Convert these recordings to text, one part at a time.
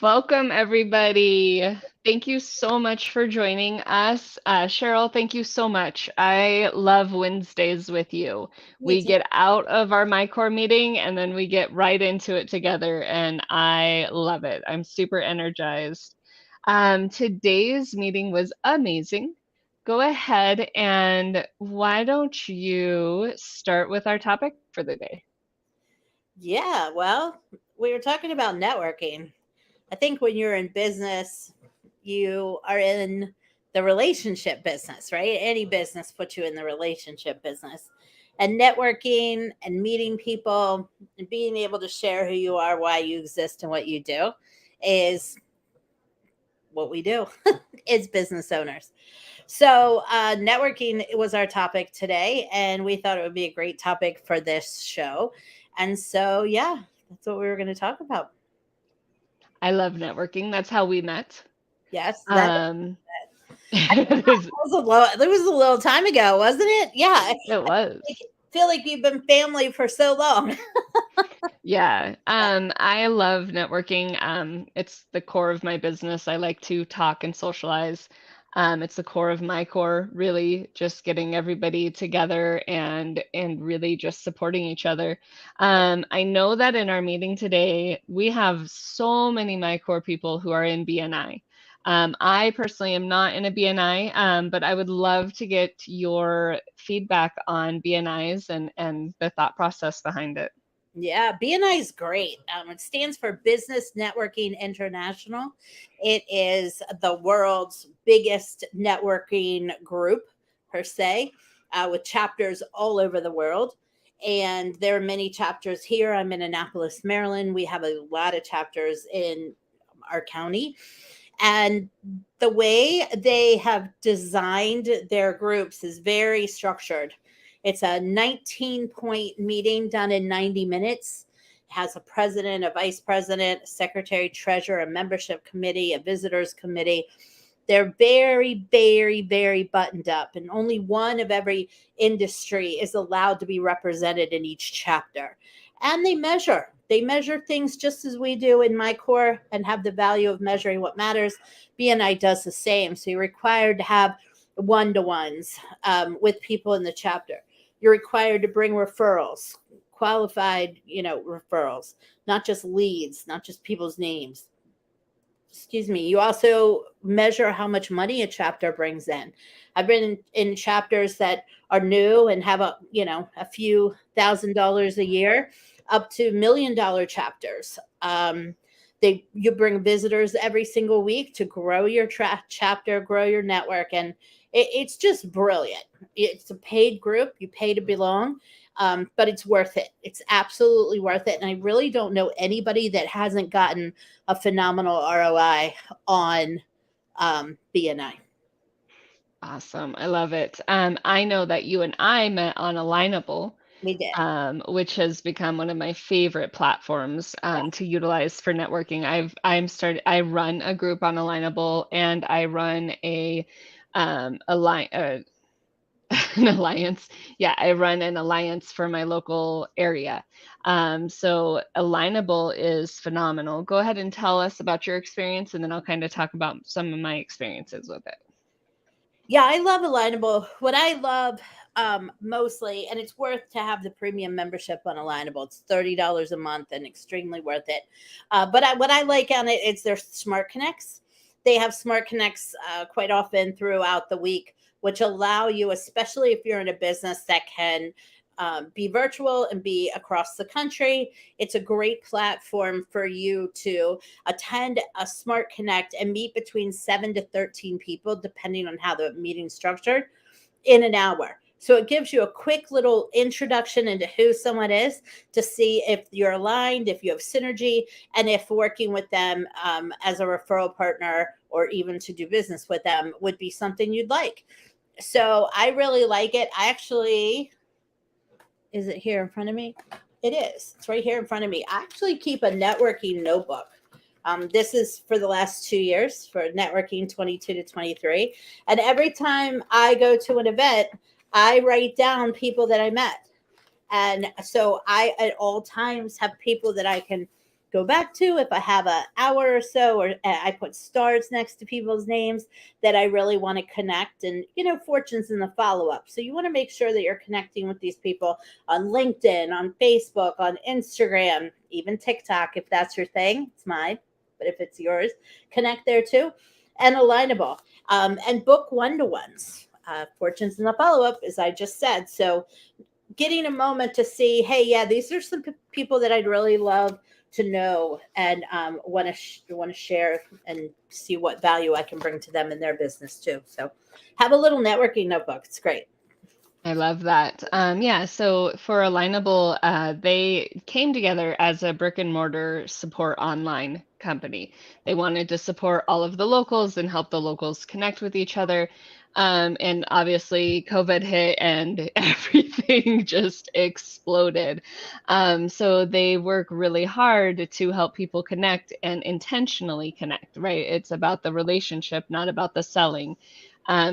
Welcome, everybody. Thank you so much for joining us. Cheryl, thank you so much. I love Wednesdays with you. Me We too. get out of our MyCORE meeting and then we get right into it together, and I love it. I'm super energized. Today's meeting was amazing. Go ahead and why don't you start with our topic for the day? Yeah, well, we were talking about networking. I think when you're in business, you are in the relationship business, right? Any business puts you in the relationship business. And networking and meeting people and being able to share who you are, why you exist, and what you do is what we do as business owners. So, networking was our topic today, and we thought it would be a great topic for this show. And so, yeah, that's what we were going to talk about. I love networking. That's how we met. Yes, that Um, it is, that was a little time ago, wasn't it? Yeah, it was. feel like you've been family for so long. Yeah. I love networking. It's the core of my business. I like to talk and socialize. It's the core of my core, really just getting everybody together and really just supporting each other. I know that in our meeting today, we have so many my core people who are in BNI. I personally am not in a BNI, but I would love to get your feedback on BNIs and the thought process behind it. Yeah, BNI is great. It stands for Business Networking International. It is the world's biggest networking group, per se, with chapters all over the world. And there are many chapters here. I'm in Annapolis, Maryland. We have a lot of chapters in our county. And the way they have designed their groups is very structured. It's a 19-point meeting done in 90 minutes. It has a president, a vice president, a secretary, treasurer, a membership committee, a visitors committee. They're very, very, very buttoned up, and only one of every industry is allowed to be represented in each chapter. And they measure things just as we do in MyCORE and have the value of measuring what matters. BNI does the same. So you're required to have one-to-ones with people in the chapter. You're required to bring referrals, qualified, referrals, not just leads, not just people's names. Excuse me. You also measure how much money a chapter brings in. I've been in chapters that are new and have a few $1,000s a year, up to $1 million chapters. You bring visitors every single week to grow your chapter, grow your network, and it's just brilliant. It's a paid group. You pay to belong, but it's worth it. It's absolutely worth it. And I really don't know anybody that hasn't gotten a phenomenal ROI on BNI. Awesome. I love it. I know that you and I met on Alignable, We did. which has become one of my favorite platforms Yeah. to utilize for networking. I run a group on Alignable, and I run an alliance. Yeah, I run an alliance for my local area. So Alignable is phenomenal. Go ahead and tell us about your experience, and then I'll kind of talk about some of my experiences with it. Yeah, I love Alignable. What I love mostly, and it's worth to have the premium membership on Alignable. It's $30 a month and extremely worth it. What I like on it is their smart connects. They have smart connects quite often throughout the week, which allow you, especially if you're in a business that can be virtual and be across the country. It's a great platform for you to attend a smart connect and meet between 7 to 13 people, depending on how the meeting's structured, in an hour. So it gives you a quick little introduction into who someone is to see if you're aligned, if you have synergy, and if working with them as a referral partner or even to do business with them would be something you'd like. So I really like it. I actually, is it here in front of me? It is. It's right here in front of me. I actually keep a networking notebook. This is for the last 2 years for networking 22 to 23. And every time I go to an event, I write down people that I met. And so I, at all times, have people that I can go back to if I have an hour or so, or I put stars next to people's names that I really want to connect. And, fortunes in the follow up. So you want to make sure that you're connecting with these people on LinkedIn, on Facebook, on Instagram, even TikTok, if that's your thing. It's mine, but if it's yours, connect there too. And alignable, and book one-to-ones. Fortunes in the follow up, as I just said. So getting a moment to see, hey, yeah, these are some people that I'd really love to know and want to share and see what value I can bring to them in their business too. So have a little networking notebook. It's great. I love that. Yeah, so for Alignable, they came together as a brick and mortar support online company. They wanted to support all of the locals and help the locals connect with each other. And obviously, COVID hit and everything just exploded. So they work really hard to help people connect and intentionally connect, right? It's about the relationship, not about the selling.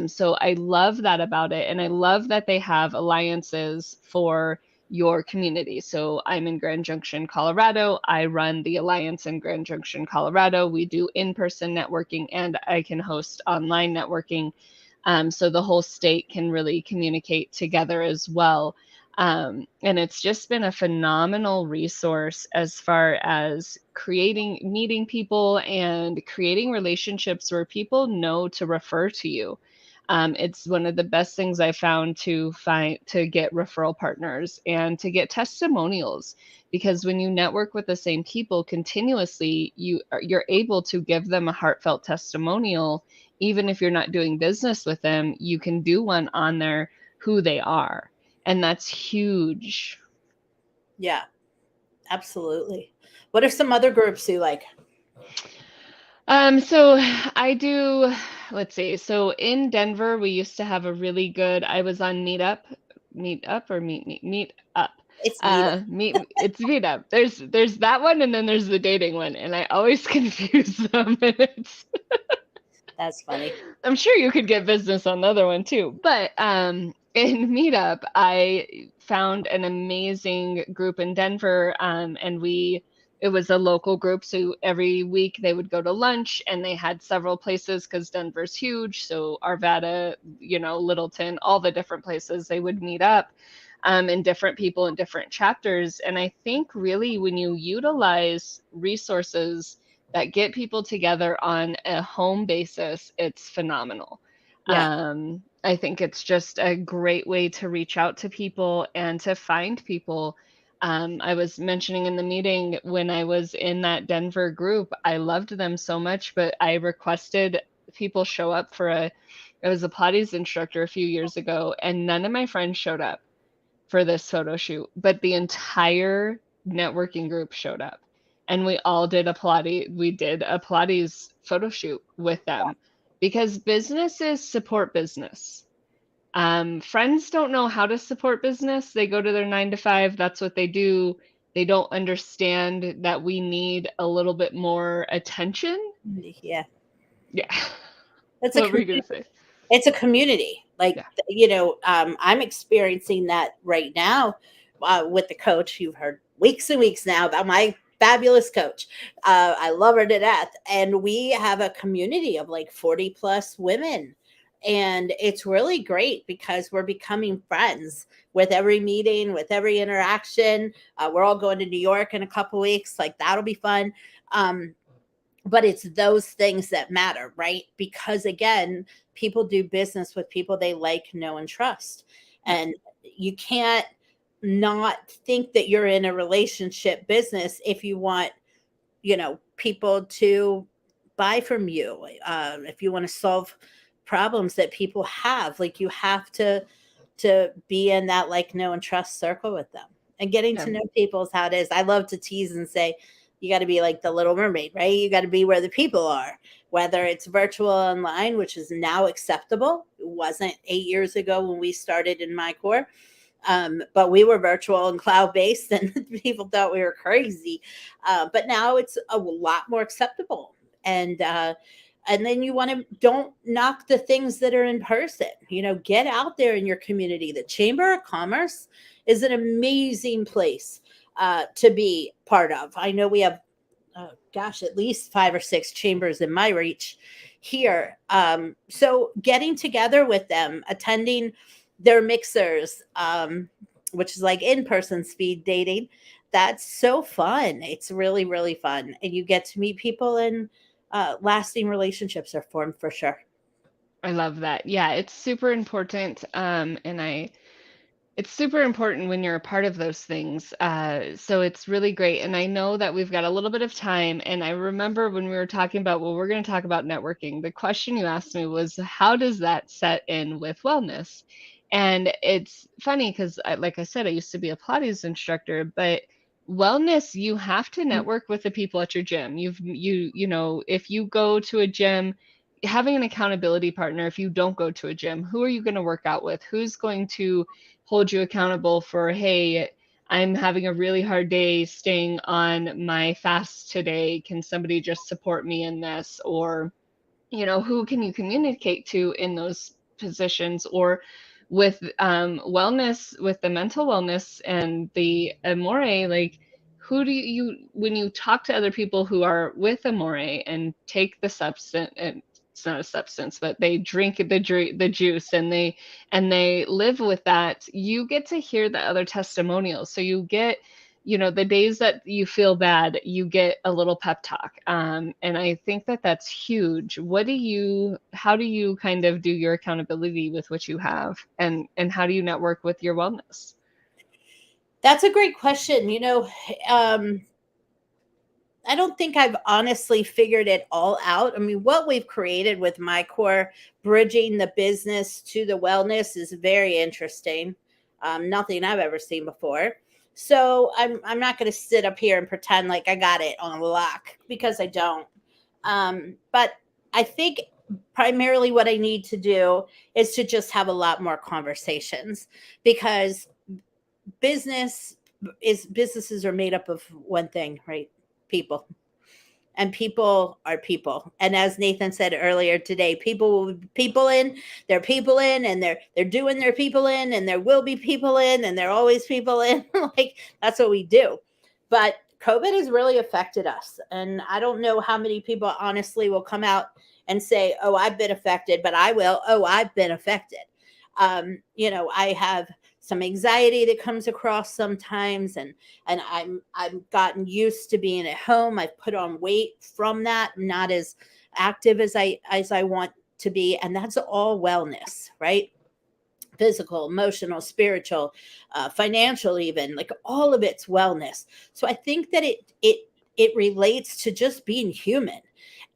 So I love that about it. And I love that they have alliances for your community. So I'm in Grand Junction, Colorado. I run the Alliance in Grand Junction, Colorado. We do in-person networking and I can host online networking. So the whole state can really communicate together as well. And it's just been a phenomenal resource as far as meeting people and creating relationships where people know to refer to you. It's one of the best things I found to get referral partners and to get testimonials, because when you network with the same people continuously, you're able to give them a heartfelt testimonial. Even if you're not doing business with them, you can do one on their who they are. And that's huge. Yeah, absolutely. What are some other groups you like? So I do, let's see. So in Denver, we used to have a really good, I was on Meetup or Meet Up. It's Meta. It's Meetup. There's that one and then there's the dating one, and I always confuse them. And That's funny. I'm sure you could get business on the other one too. But in Meetup, I found an amazing group in Denver, and it was a local group. So every week they would go to lunch, and they had several places because Denver's huge. So Arvada, Littleton, all the different places they would meet up, and different people in different chapters. And I think really when you utilize resources that get people together on a home basis, it's phenomenal. Yeah. I think it's just a great way to reach out to people and to find people. I was mentioning in the meeting when I was in that Denver group, I loved them so much, but I requested people show up I was a Pilates instructor a few years ago, and none of my friends showed up for this photo shoot, but the entire networking group showed up. And we did a Pilates photo shoot with them, because businesses support business. Friends don't know how to support business. They go to their 9 to 5. That's what they do. They don't understand that we need a little bit more attention. Yeah. Yeah. That's a What were you going community. to say? It's a community. Like, Yeah. I'm experiencing that right now with the coach. You've heard weeks and weeks now about my fabulous coach. I love her to death. And we have a community of like 40 plus women. And it's really great because we're becoming friends with every meeting, with every interaction. We're all going to New York in a couple weeks. Like, that'll be fun. But it's those things that matter, right? Because again, people do business with people they like, know, and trust. And you can't not think that you're in a relationship business if you want, people to buy from you. If you want to solve problems that people have, like, you have to be in that like, know, and trust circle with them. And getting to know people is how it is. I love to tease and say, you got to be like the Little Mermaid, right? You got to be where the people are, whether it's virtual online, which is now acceptable. It wasn't 8 years ago when we started in MyCORE. But we were virtual and cloud-based, and people thought we were crazy. But now it's a lot more acceptable. And then don't knock the things that are in person. Get out there in your community. The Chamber of Commerce is an amazing place to be part of. I know we have gosh, at least 5 or 6 chambers in my reach here. So getting together with them, attending their mixers, which is like in person speed dating, that's so fun. It's really, really fun. And you get to meet people, and lasting relationships are formed for sure. I love that. Yeah, it's super important. It's super important when you're a part of those things. So it's really great. And I know that we've got a little bit of time. And I remember when we were talking about, well, we're going to talk about networking, the question you asked me was, how does that set in with wellness? And it's funny because, like I said, I used to be a Pilates instructor, but wellness, you have to Mm. network with the people at your gym. If you go to a gym, having an accountability partner, if you don't go to a gym, who are you going to work out with? Who's going to hold you accountable for, hey, I'm having a really hard day staying on my fast today. Can somebody just support me in this? Or, who can you communicate to in those positions? Or with wellness, with the mental wellness and the amore, like, who do when you talk to other people who are with amore and take the substance, and it's not a substance, but they drink the juice, and they live with that, you get to hear the other testimonials. So you get, the days that you feel bad, you get a little pep talk. And I think that that's huge. How do you kind of do your accountability with what you have? And how do you network with your wellness? That's a great question. Um, I don't think I've honestly figured it all out. I mean, what we've created with MyCORE, bridging the business to the wellness, is very interesting. Nothing I've ever seen before. So I'm not going to sit up here and pretend like I got it on lock, because I don't. But I think primarily what I need to do is to just have a lot more conversations, because business businesses are made up of one thing, right? People. And people are people. And as Nathan said earlier today, people will be people in, they're people in, and they're doing their people in, and there will be people in, and there are always people in. Like, that's what we do. But COVID has really affected us. And I don't know how many people honestly will come out and say, oh, I've been affected, but I will. Oh, I've been affected. I have some anxiety that comes across sometimes, and I've gotten used to being at home. I've put on weight from that. I'm not as active as I want to be, and that's all wellness, right? Physical, emotional, spiritual, financial, even, like, all of it's wellness. So I think that it relates to just being human.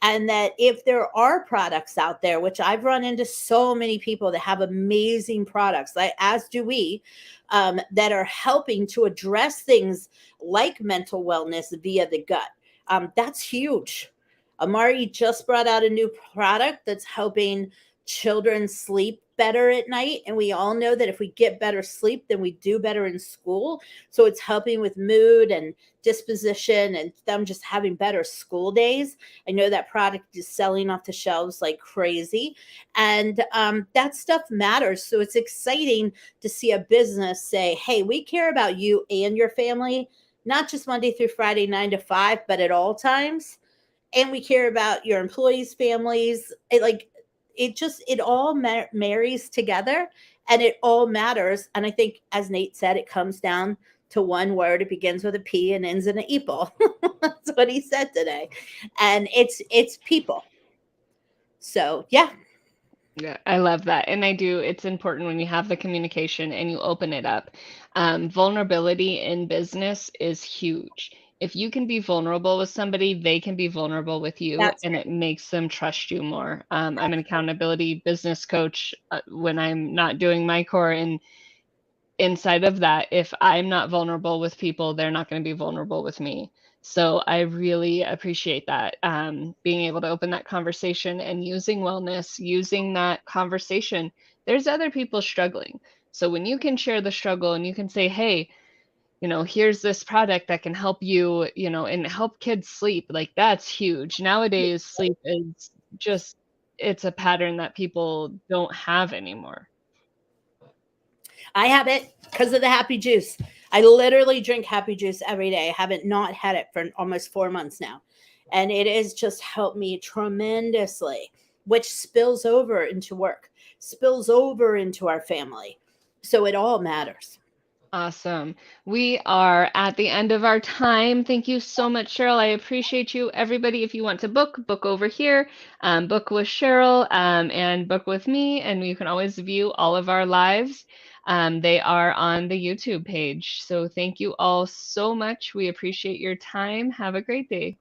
And that if there are products out there, which I've run into so many people that have amazing products, like, as do we, that are helping to address things like mental wellness via the gut, that's huge. Amari just brought out a new product that's helping children sleep better at night. And we all know that if we get better sleep, then we do better in school. So it's helping with mood and disposition and them just having better school days. I know that product is selling off the shelves like crazy. And that stuff matters. So it's exciting to see a business say, hey, we care about you and your family, not just Monday through Friday, 9 to 5, but at all times. And we care about your employees' families. It all marries together, and it all matters. And I think, as Nate said, it comes down to one word. It begins with a P and ends in an Eeple. That's what he said today. And it's people. So yeah. Yeah, I love that. And I do, it's important when you have the communication and you open it up. Vulnerability in business is huge. If you can be vulnerable with somebody, they can be vulnerable with you, That's and it makes them trust you more. I'm an accountability business coach when I'm not doing my core. And inside of that, if I'm not vulnerable with people, they're not going to be vulnerable with me. So I really appreciate that, being able to open that conversation and using wellness, using that conversation. There's other people struggling. So when you can share the struggle and you can say, hey, here's this product that can help you, and help kids sleep, like, that's huge. Nowadays, sleep is just, it's a pattern that people don't have anymore. I have it because of the happy juice. I literally drink happy juice every day. I haven't not had it for almost 4 months now. And it has just helped me tremendously, which spills over into work, spills over into our family. So it all matters. Awesome. We are at the end of our time. Thank you so much, Cheryl. I appreciate you. Everybody, if you want to book, book over here, book with Cheryl, and book with me. And you can always view all of our lives. They are on the YouTube page. So thank you all so much. We appreciate your time. Have a great day.